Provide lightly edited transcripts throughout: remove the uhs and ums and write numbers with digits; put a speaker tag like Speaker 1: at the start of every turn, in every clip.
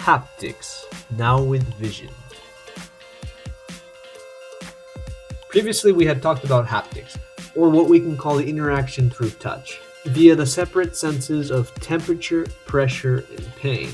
Speaker 1: Haptics, now with vision. Previously we had talked about haptics, or what we can call the interaction through touch, via the separate senses of temperature, pressure, and pain.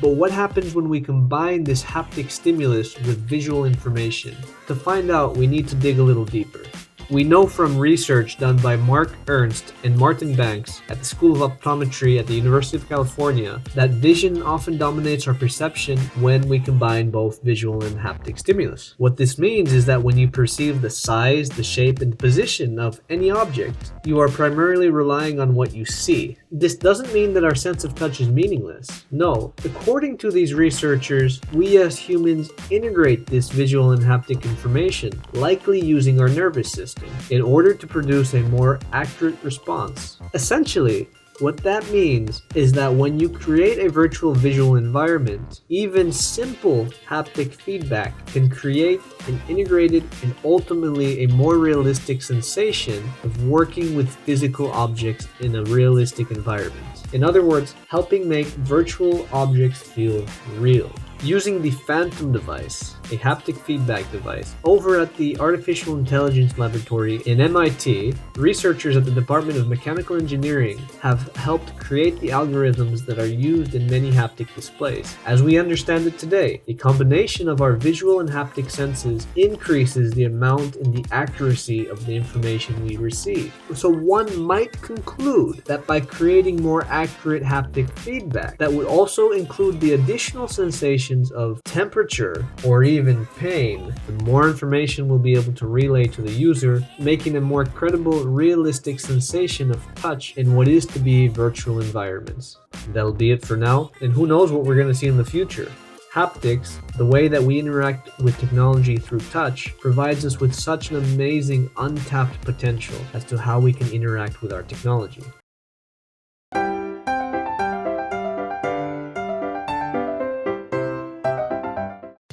Speaker 1: But what happens when we combine this haptic stimulus with visual information? To find out, we need to dig a little deeper. We know from research done by Mark Ernst and Martin Banks at the School of Optometry at the University of California that vision often dominates our perception when we combine both visual and haptic stimulus. What this means is that when you perceive the size, the shape, and the position of any object, you are primarily relying on what you see. This doesn't mean that our sense of touch is meaningless. No, according to these researchers, we as humans integrate this visual and haptic information, likely using our nervous system, in order to produce a more accurate response. Essentially, what that means is that when you create a virtual visual environment, even simple haptic feedback can create an integrated and ultimately a more realistic sensation of working with physical objects in a realistic environment. In other words, helping make virtual objects feel real. Using the Phantom device, a haptic feedback device, over at the Artificial Intelligence Laboratory in MIT, researchers at the Department of Mechanical Engineering have helped create the algorithms that are used in many haptic displays. As we understand it today, a combination of our visual and haptic senses increases the amount and the accuracy of the information we receive. So one might conclude that by creating more accurate haptic feedback, that would also include the additional sensation of temperature or even pain, the more information we'll be able to relay to the user, making a more credible, realistic sensation of touch in what is to be virtual environments. That'll be it for now, and who knows what we're going to see in the future. Haptics, the way that we interact with technology through touch, provides us with such an amazing untapped potential as to how we can interact with our technology.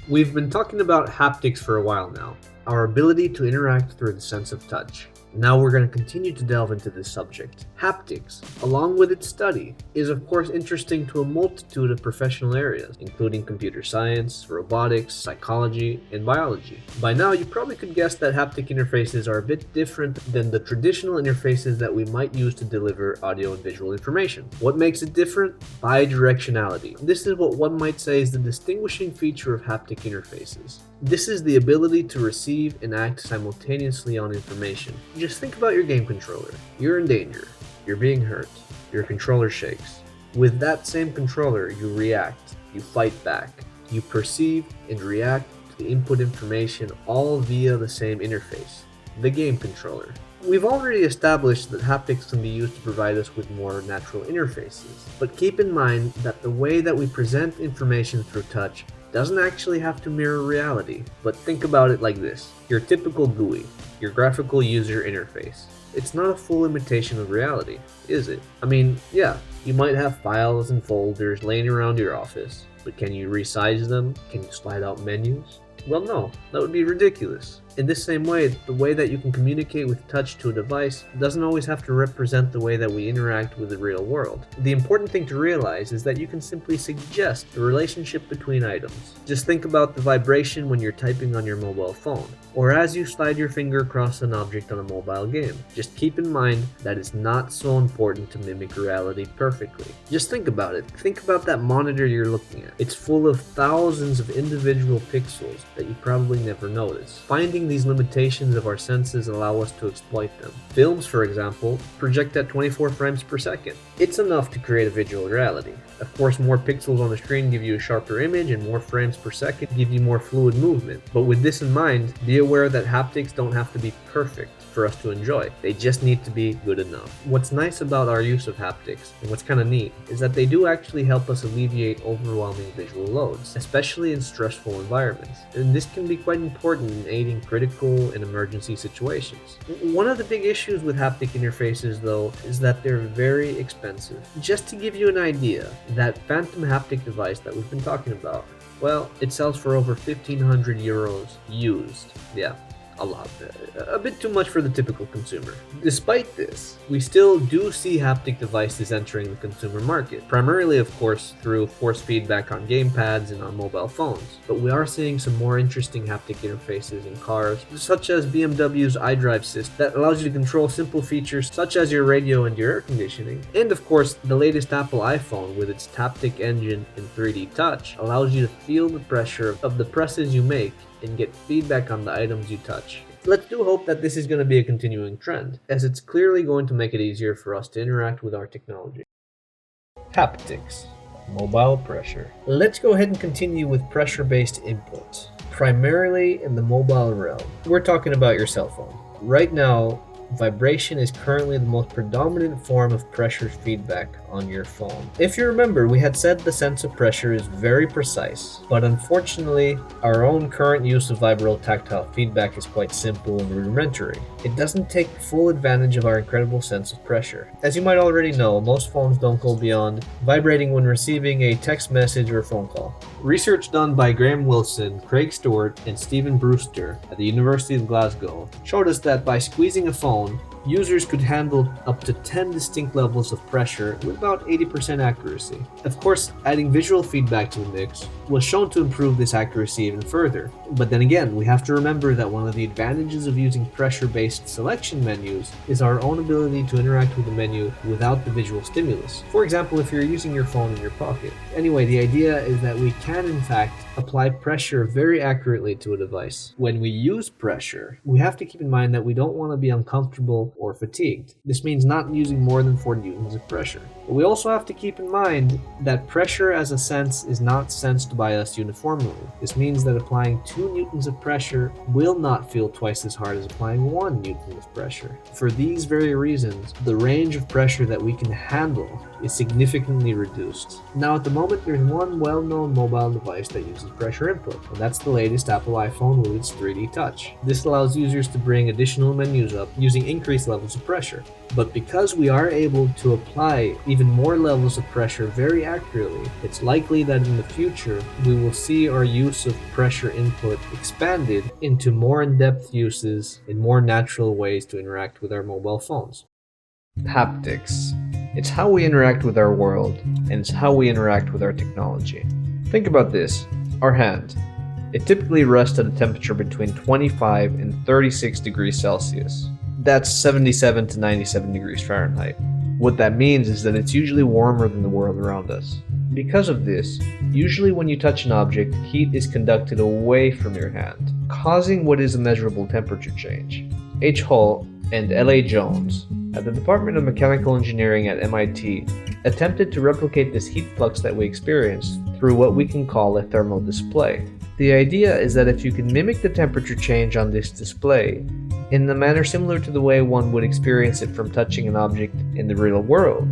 Speaker 1: We've been talking about haptics for a while now, our ability to interact through the sense of touch. Now we're going to continue to delve into this subject. Haptics, along with its study, is of course interesting to a multitude of professional areas, including computer science, robotics, psychology, and biology. By now, you probably could guess that haptic interfaces are a bit different than the traditional interfaces that we might use to deliver audio and visual information. What makes it different? Bidirectionality. This is what one might say is the distinguishing feature of haptic interfaces. This is the ability to receive and act simultaneously on information. Just think about your game controller. You're in danger. You're being hurt. Your controller shakes. With that same controller, you react. You fight back. You perceive and react to the input information all via the same interface, the game controller. We've already established that haptics can be used to provide us with more natural interfaces, but keep in mind that the way that we present information through touch doesn't actually have to mirror reality. But think about it like this. Your typical GUI, your graphical user interface. It's not a full imitation of reality, is it? I mean, yeah, you might have files and folders laying around your office, but can you resize them? Can you slide out menus? Well, no, that would be ridiculous. In this same way, the way that you can communicate with touch to a device doesn't always have to represent the way that we interact with the real world. The important thing to realize is that you can simply suggest the relationship between items. Just think about the vibration when you're typing on your mobile phone, or as you slide your finger across an object on a mobile game. Just keep in mind that it's not so important to mimic reality perfectly. Just think about it. Think about that monitor you're looking at. It's full of thousands of individual pixels that you probably never notice. Finding these limitations of our senses allow us to exploit them. Films, for example, project at 24 frames per second. It's enough to create a visual reality. Of course, more pixels on the screen give you a sharper image, and more frames per second give you more fluid movement. But with this in mind, be aware that haptics don't have to be perfect for us to enjoy. They just need to be good enough. What's nice about our use of haptics, and what's kind of neat, is that they do actually help us alleviate overwhelming visual loads, especially in stressful environments. And this can be quite important in aiding critical and emergency situations. One of the big issues with haptic interfaces, though, is that they're very expensive. Just to give you an idea, that Phantom haptic device that we've been talking about, well, it sells for over 1,500 euros used. Yeah. a bit too much for the typical consumer. Despite this, we still do see haptic devices entering the consumer market, primarily of course through force feedback on gamepads and on mobile phones. But we are seeing some more interesting haptic interfaces in cars, such as BMW's iDrive system that allows you to control simple features such as your radio and your air conditioning. And of course, the latest Apple iPhone with its Haptic engine and 3D touch allows you to feel the pressure of the presses you make and get feedback on the items you touch. Let's do hope that this is going to be a continuing trend, as it's clearly going to make it easier for us to interact with our technology. Haptics. Mobile pressure. Let's go ahead and continue with pressure-based input, primarily in the mobile realm. We're talking about your cell phone. Right now, vibration is currently the most predominant form of pressure feedback on your phone. If you remember, we had said the sense of pressure is very precise, but unfortunately, our own current use of vibral tactile feedback is quite simple and rudimentary. It doesn't take full advantage of our incredible sense of pressure. As you might already know, most phones don't go beyond vibrating when receiving a text message or phone call. Research done by Graham Wilson, Craig Stewart, and Stephen Brewster at the University of Glasgow showed us that by squeezing a phone, users could handle up to 10 distinct levels of pressure with about 80% accuracy. Of course, adding visual feedback to the mix was shown to improve this accuracy even further. But then again, we have to remember that one of the advantages of using pressure-based selection menus is our own ability to interact with the menu without the visual stimulus. For example, if you're using your phone in your pocket. Anyway, the idea is that we can in fact apply pressure very accurately to a device. When we use pressure, we have to keep in mind that we don't want to be uncomfortable or fatigued. This means not using more than 4 newtons of pressure. But we also have to keep in mind that pressure as a sense is not sensed by us uniformly. This means that applying 2 newtons of pressure will not feel twice as hard as applying 1 newton of pressure. For these very reasons, the range of pressure that we can handle is significantly reduced. Now at the moment, there's one well-known mobile device that uses pressure input, and that's the latest Apple iPhone with its 3D touch. This allows users to bring additional menus up using increased levels of pressure. But because we are able to apply even more levels of pressure very accurately, it's likely that in the future we will see our use of pressure input expanded into more in-depth uses in more natural ways to interact with our mobile phones. Haptics. It's how we interact with our world, and it's how we interact with our technology. Think about this. Our hand. It typically rests at a temperature between 25 and 36 degrees Celsius. That's 77 to 97 degrees Fahrenheit. What that means is that it's usually warmer than the world around us. Because of this, usually when you touch an object, heat is conducted away from your hand, causing what is a measurable temperature change. H. Hull and L.A. Jones at the Department of Mechanical Engineering at MIT attempted to replicate this heat flux that we experience through what we can call a thermal display. The idea is that if you can mimic the temperature change on this display in a manner similar to the way one would experience it from touching an object in the real world,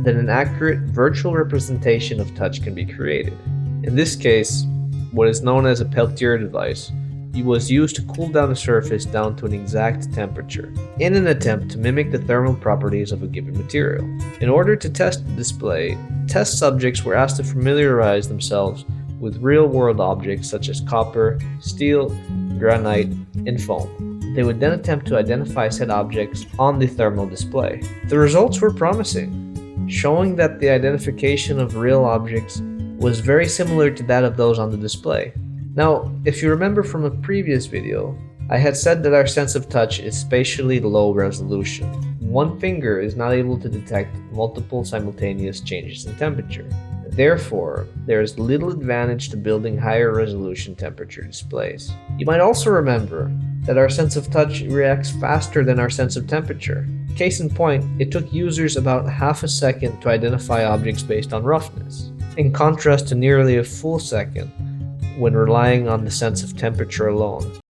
Speaker 1: then an accurate virtual representation of touch can be created. In this case, what is known as a Peltier device was used to cool down a surface down to an exact temperature in an attempt to mimic the thermal properties of a given material. In order to test the display, test subjects were asked to familiarize themselves with real-world objects such as copper, steel, granite, and foam. They would then attempt to identify said objects on the thermal display. The results were promising, showing that the identification of real objects was very similar to that of those on the display. Now, if you remember from a previous video, I had said that our sense of touch is spatially low resolution. One finger is not able to detect multiple simultaneous changes in temperature. Therefore, there is little advantage to building higher resolution temperature displays. You might also remember that our sense of touch reacts faster than our sense of temperature. Case in point, it took users about half a second to identify objects based on roughness, in contrast to nearly a full second when relying on the sense of temperature alone.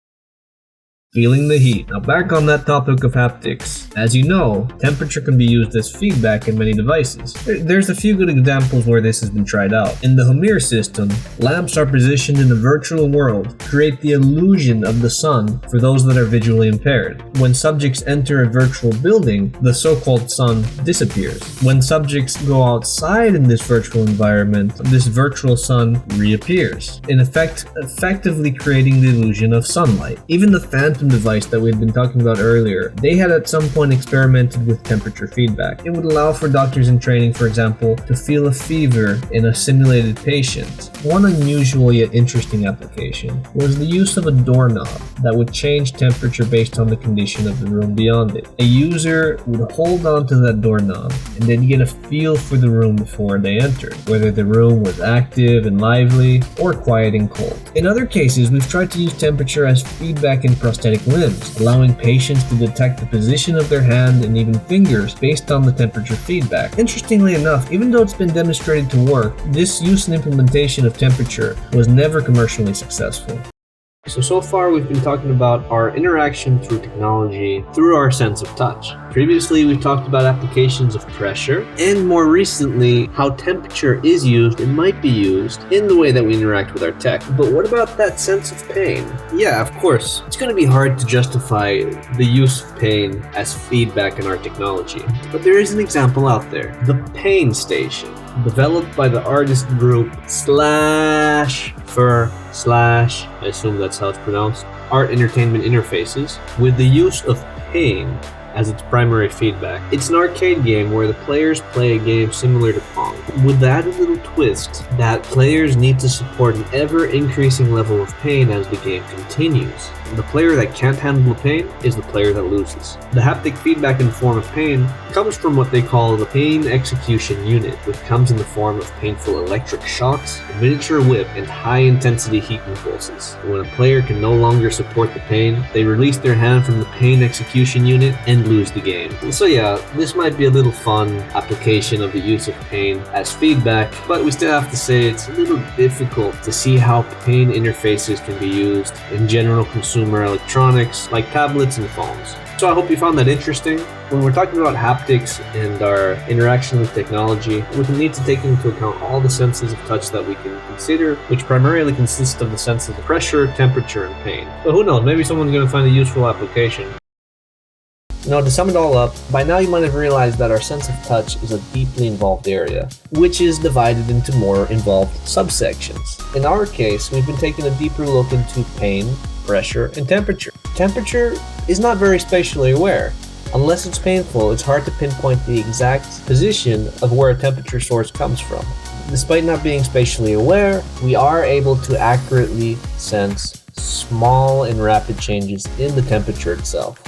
Speaker 1: Feeling the heat. Now back on that topic of haptics. As you know, temperature can be used as feedback in many devices. There's a few good examples where this has been tried out. In the Hamir system, lamps are positioned in a virtual world to create the illusion of the sun for those that are visually impaired. When subjects enter a virtual building, the so-called sun disappears. When subjects go outside in this virtual environment, this virtual sun reappears, in effect, effectively creating the illusion of sunlight. Even the phantom quantum device that we had been talking about earlier, they had at some point experimented with temperature feedback. It would allow for doctors in training, for example, to feel a fever in a simulated patient. One unusual yet interesting application was the use of a doorknob that would change temperature based on the condition of the room beyond it. A user would hold on to that doorknob and then get a feel for the room before they entered, whether the room was active and lively or quiet and cold. In other cases, we've tried to use temperature as feedback in prosthetic limbs, allowing patients to detect the position of their hand and even fingers based on the temperature feedback. Interestingly enough, even though it's been demonstrated to work, this use and implementation of temperature was never commercially successful. So far we've been talking about our interaction through technology through our sense of touch. Previously we've talked about applications of pressure, and more recently how temperature is used and might be used in the way that we interact with our tech. But what about that sense of pain? Yeah, of course, it's going to be hard to justify the use of pain as feedback in our technology. But there is an example out there, the Pain Station, developed by the artist group I assume that's how it's pronounced, Art Entertainment Interfaces, with the use of pain as its primary feedback. It's an arcade game where the players play a game similar to Pong, with the added little twist that players need to support an ever-increasing level of pain as the game continues. The player that can't handle the pain is the player that loses. The haptic feedback in the form of pain comes from what they call the Pain Execution Unit, which comes in the form of painful electric shocks, a miniature whip, and high-intensity heat impulses. When a player can no longer support the pain, they release their hand from the Pain Execution Unit and lose the game. So yeah, this might be a little fun application of the use of pain as feedback, but we still have to say it's a little difficult to see how pain interfaces can be used in general consumer electronics like tablets and phones. So I hope you found that interesting. When we're talking about haptics and our interaction with technology, we can need to take into account all the senses of touch that we can consider, which primarily consist of the senses of pressure, temperature, and pain. But who knows, maybe someone's going to find a useful application. Now, to sum it all up, by now you might have realized that our sense of touch is a deeply involved area, which is divided into more involved subsections. In our case, we've been taking a deeper look into pain, pressure, and temperature. Temperature is not very spatially aware. Unless it's painful, it's hard to pinpoint the exact position of where a temperature source comes from. Despite not being spatially aware, we are able to accurately sense small and rapid changes in the temperature itself.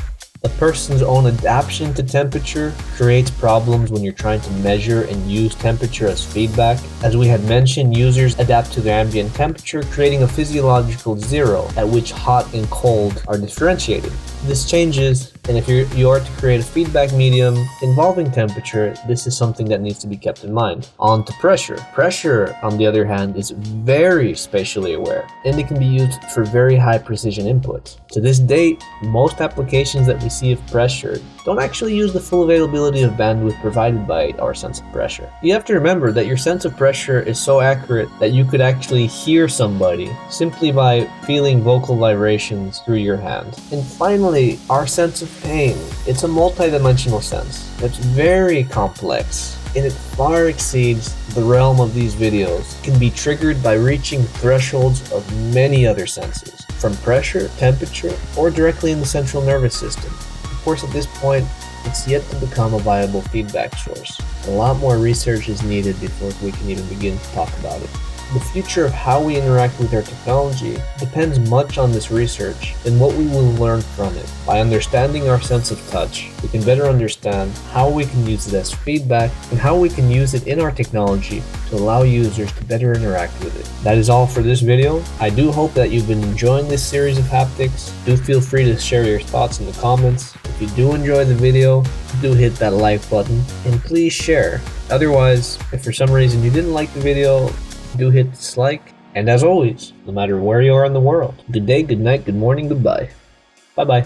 Speaker 1: A person's own adaptation to temperature creates problems when you're trying to measure and use temperature as feedback. As we had mentioned, users adapt to their ambient temperature, creating a physiological zero at which hot and cold are differentiated. This changes, and if you are to create a feedback medium involving temperature, this is something that needs to be kept in mind. On to pressure. Pressure, on the other hand, is very spatially aware, and it can be used for very high precision inputs. To this date, most applications that we see of pressure don't actually use the full availability of bandwidth provided by our sense of pressure. You have to remember that your sense of pressure is so accurate that you could actually hear somebody simply by feeling vocal vibrations through your hand. And finally, our sense of pain. It's a multidimensional sense. It's very complex, and it far exceeds the realm of these videos. It can be triggered by reaching thresholds of many other senses, from pressure, temperature, or directly in the central nervous system. Of course, at this point, it's yet to become a viable feedback source. A lot more research is needed before we can even begin to talk about it. The future of how we interact with our technology depends much on this research and what we will learn from it. By understanding our sense of touch, we can better understand how we can use it as feedback and how we can use it in our technology to allow users to better interact with it. That is all for this video. I do hope that you've been enjoying this series of haptics. Do feel free to share your thoughts in the comments. If you do enjoy the video, do hit that like button and please share. Otherwise, if for some reason you didn't like the video, do hit dislike. And as always, no matter where you are in the world, good day, good night, good morning, goodbye. Bye-bye.